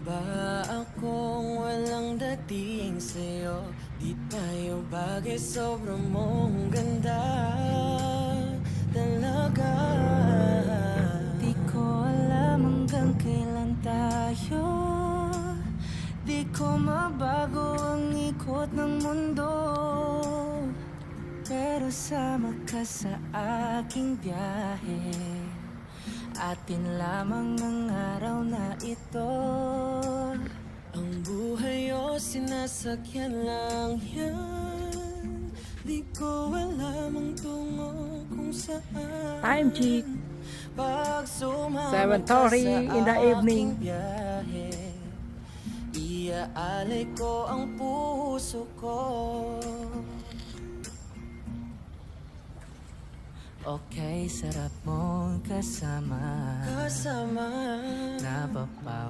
ba akong walang dating sa'yo? Di tayo bagay, sobrang mong ganda talaga. Di ko alam hanggang kailan tayo, di ko mabago ang ikot ng mundo, pero sama ka sa aking biyahe. Atin lamang ang araw na ito. Ang buhay o sinasakyan lang yan. Di ko alam ang tungo kung saan. Time check. Pag sumama 7:30 in the evening. biyahe, iaalay ko ang puso ko. Okay, sarap mong kasama. Napapaw